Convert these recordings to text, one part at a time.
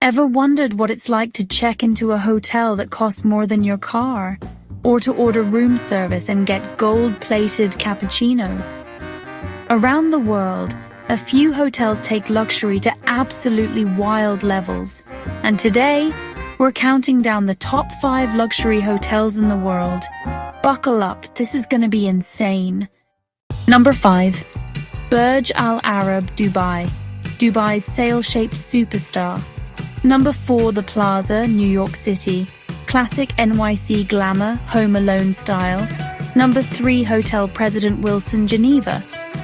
Ever wondered what it's like to check into a hotel that costs more than your car? Or to order room service and get gold-plated cappuccinos? Around the world, a few hotels take luxury to absolutely wild levels. And today, we're counting down the top 5 luxury hotels in the world. Buckle up, this is gonna be insane. Number 5. Burj Al Arab, Dubai. Dubai's sail-shaped superstar. Number 4, the Plaza, New York City. Classic NYC glamour, Home Alone style. Number 3, Hotel President Wilson, Geneva.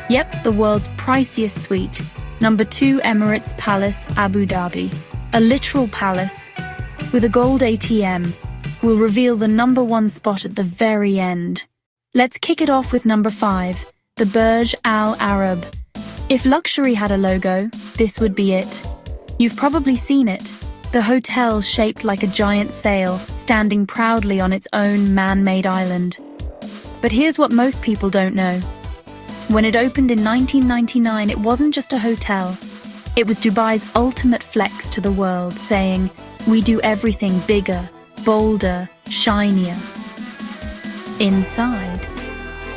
Yep, the world's priciest suite. Number 2, Emirates Palace, Abu Dhabi. A literal palace with a gold ATM. We'll reveal the number 1 spot at the very end. Let's kick it off with number 5, the Burj Al Arab. If luxury had a logo, this would be it. You've probably seen it. The hotel shaped like a giant sail, standing proudly on its own man-made island. But here's what most people don't know. When it opened in 1999, it wasn't just a hotel. It was Dubai's ultimate flex to the world, saying, "We do everything bigger, bolder, shinier." Inside,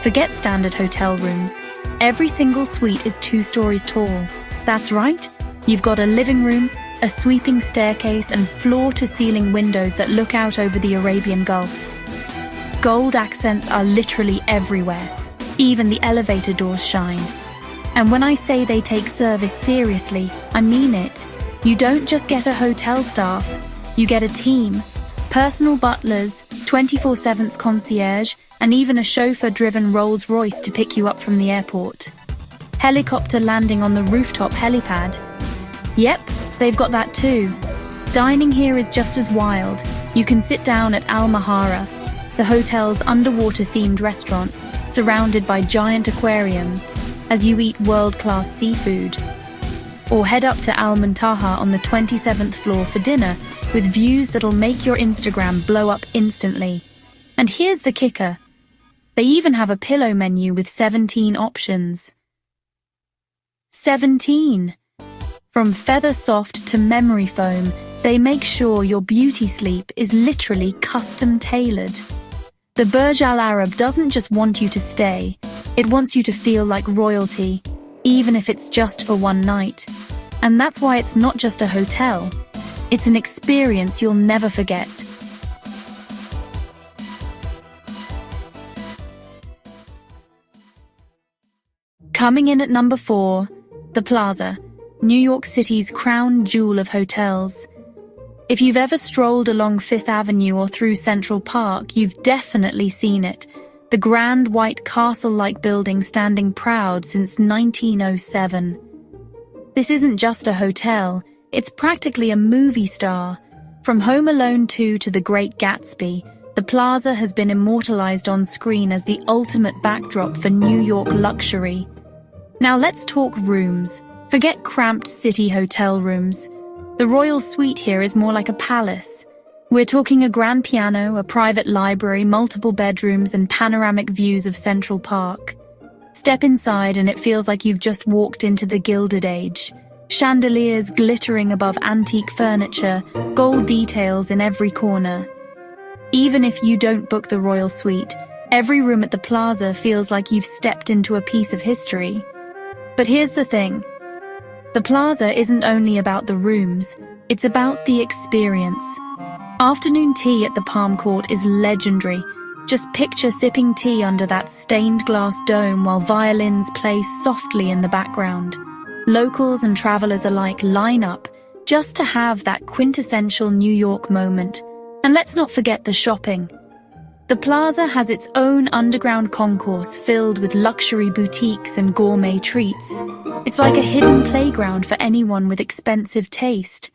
forget standard hotel rooms. Every single suite is 2 stories tall. That's right, you've got a living room, a sweeping staircase, and floor-to-ceiling windows that look out over the Arabian Gulf. Gold accents are literally everywhere. Even the elevator doors shine. And when I say they take service seriously, I mean it. You don't just get a hotel staff, you get a team. Personal butlers, 24/7 concierge, and even a chauffeur-driven Rolls-Royce to pick you up from the airport. Helicopter landing on the rooftop helipad. Yep, they've got that too. Dining here is just as wild. You can sit down at Al Mahara, the hotel's underwater-themed restaurant, surrounded by giant aquariums, as you eat world-class seafood. Or head up to Al Muntaha on the 27th floor for dinner, with views that'll make your Instagram blow up instantly. And here's the kicker. They even have a pillow menu with 17 options. 17! From feather soft to memory foam, they make sure your beauty sleep is literally custom-tailored. The Burj Al Arab doesn't just want you to stay, it wants you to feel like royalty, even if it's just for one night. And that's why it's not just a hotel, it's an experience you'll never forget. Coming in at number 4, the Plaza, New York City's crown jewel of hotels. If you've ever strolled along 5th Avenue or through Central Park, you've definitely seen it. The grand white castle-like building standing proud since 1907. This isn't just a hotel, it's practically a movie star. From Home Alone 2 to The Great Gatsby, the Plaza has been immortalized on screen as the ultimate backdrop for New York luxury. Now let's talk rooms. Forget cramped city hotel rooms. The royal suite here is more like a palace. We're talking a grand piano, a private library, multiple bedrooms, and panoramic views of Central Park. Step inside and it feels like you've just walked into the Gilded Age. Chandeliers glittering above antique furniture, gold details in every corner. Even if you don't book the royal suite, every room at the Plaza feels like you've stepped into a piece of history. But here's the thing. The Plaza isn't only about the rooms, it's about the experience. Afternoon tea at the Palm Court is legendary. Just picture sipping tea under that stained glass dome while violins play softly in the background. Locals and travelers alike line up just to have that quintessential New York moment. And let's not forget the shopping. The Plaza has its own underground concourse filled with luxury boutiques and gourmet treats. It's like a hidden playground for anyone with expensive taste.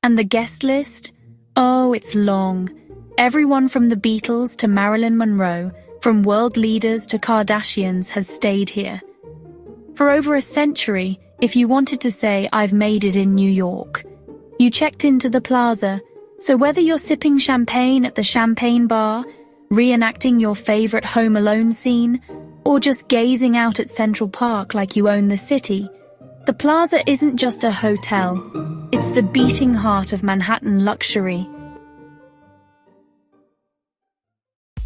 And the guest list? Oh, it's long. Everyone from the Beatles to Marilyn Monroe, from world leaders to Kardashians has stayed here. For over a century, if you wanted to say, "I've made it in New York," you checked into the Plaza. So whether you're sipping champagne at the Champagne Bar, reenacting your favorite Home Alone scene, or just gazing out at Central Park like you own the city, The Plaza isn't just a hotel, it's the beating heart of Manhattan luxury.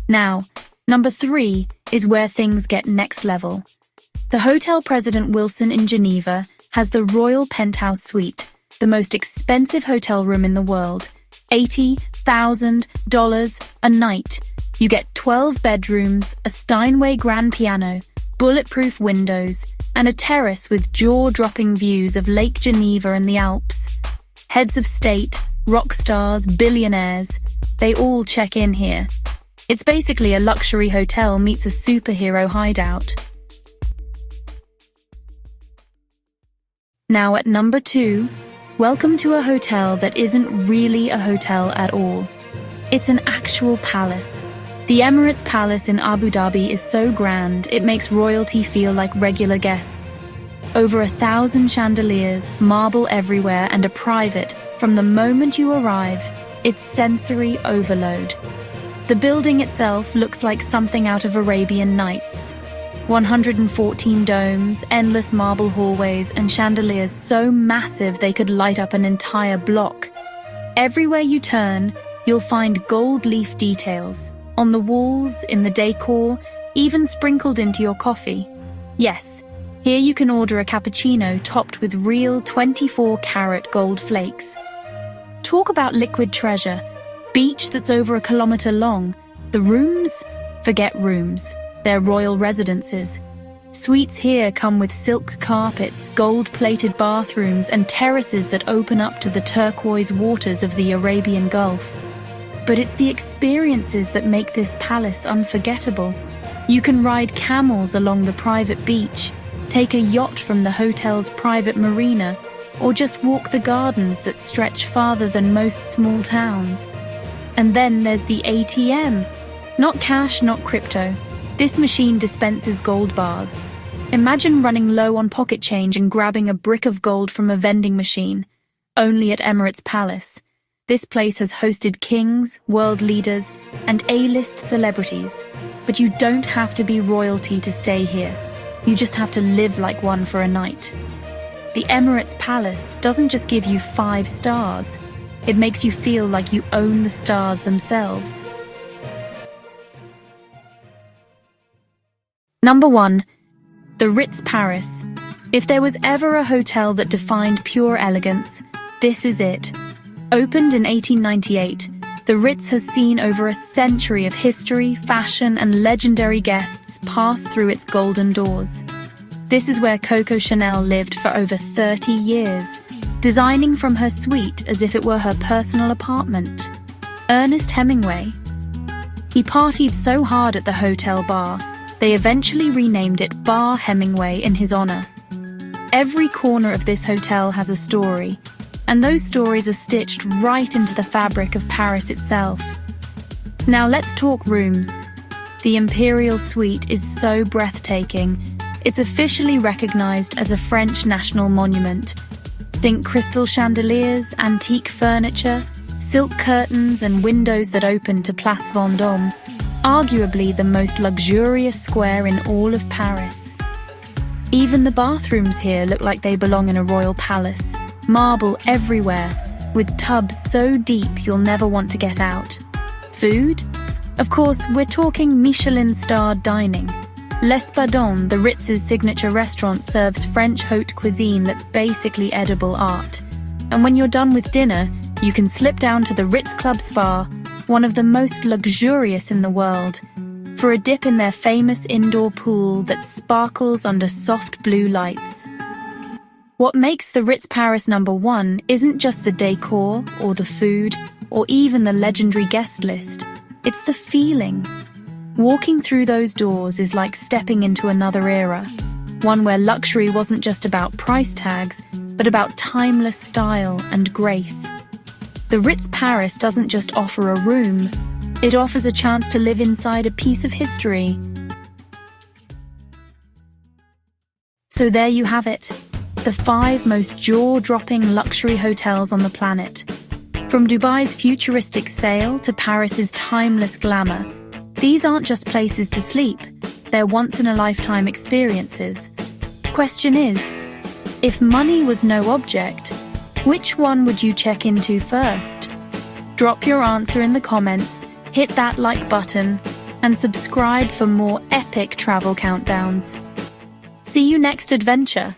Now, number 3 is where things get next level. The Hotel President Wilson in Geneva has the Royal Penthouse Suite, the most expensive hotel room in the world. $80,000 a night. You get 12 bedrooms, a Steinway grand piano, bulletproof windows, and a terrace with jaw-dropping views of Lake Geneva and the Alps. Heads of state, rock stars, billionaires, they all check in here. It's basically a luxury hotel meets a superhero hideout. Now at number 2, welcome to a hotel that isn't really a hotel at all. It's an actual palace. The Emirates Palace in Abu Dhabi is so grand, it makes royalty feel like regular guests. Over 1,000 chandeliers, marble everywhere, and a private from the moment you arrive. It's sensory overload. The building itself looks like something out of Arabian Nights. 114 domes, endless marble hallways, and chandeliers so massive they could light up an entire block. Everywhere you turn, you'll find gold leaf details. On the walls, in the decor, even sprinkled into your coffee. Yes, here you can order a cappuccino topped with real 24-carat gold flakes. Talk about liquid treasure. Beach that's over 1 kilometer long. The rooms? Forget rooms. They're royal residences. Suites here come with silk carpets, gold-plated bathrooms, and terraces that open up to the turquoise waters of the Arabian Gulf. But it's the experiences that make this palace unforgettable. You can ride camels along the private beach, take a yacht from the hotel's private marina, or just walk the gardens that stretch farther than most small towns. And then there's the ATM. Not cash, not crypto. This machine dispenses gold bars. Imagine running low on pocket change and grabbing a brick of gold from a vending machine. Only at Emirates Palace. This place has hosted kings, world leaders, and A-list celebrities. But you don't have to be royalty to stay here. You just have to live like one for a night. The Emirates Palace doesn't just give you 5 stars. It makes you feel like you own the stars themselves. Number 1. The Ritz Paris. If there was ever a hotel that defined pure elegance, this is it. Opened in 1898, the Ritz has seen over a century of history, fashion, and legendary guests pass through its golden doors. This is where Coco Chanel lived for over 30 years, designing from her suite as if it were her personal apartment. Ernest Hemingway. He partied so hard at the hotel bar, they eventually renamed it Bar Hemingway in his honor. Every corner of this hotel has a story, and those stories are stitched right into the fabric of Paris itself. Now let's talk rooms. The Imperial Suite is so breathtaking, it's officially recognized as a French national monument. Think crystal chandeliers, antique furniture, silk curtains, and windows that open to Place Vendôme, arguably the most luxurious square in all of Paris. Even the bathrooms here look like they belong in a royal palace. Marble everywhere, with tubs so deep you'll never want to get out. Food? Of course, we're talking Michelin-starred dining. L'Espadon, the Ritz's signature restaurant, serves French haute cuisine that's basically edible art. And when you're done with dinner, you can slip down to the Ritz Club Spa, one of the most luxurious in the world, for a dip in their famous indoor pool that sparkles under soft blue lights. What makes the Ritz Paris number 1 isn't just the decor, or the food, or even the legendary guest list. It's the feeling. Walking through those doors is like stepping into another era, one where luxury wasn't just about price tags, but about timeless style and grace. The Ritz Paris doesn't just offer a room, it offers a chance to live inside a piece of history. So there you have it. The 5 most jaw-dropping luxury hotels on the planet. From Dubai's futuristic sail to Paris's timeless glamour, these aren't just places to sleep, they're once-in-a-lifetime experiences. Question is, If money was no object, which one would you check into first? Drop your answer in the comments, hit that like button, and subscribe for more epic travel countdowns. See you next adventure!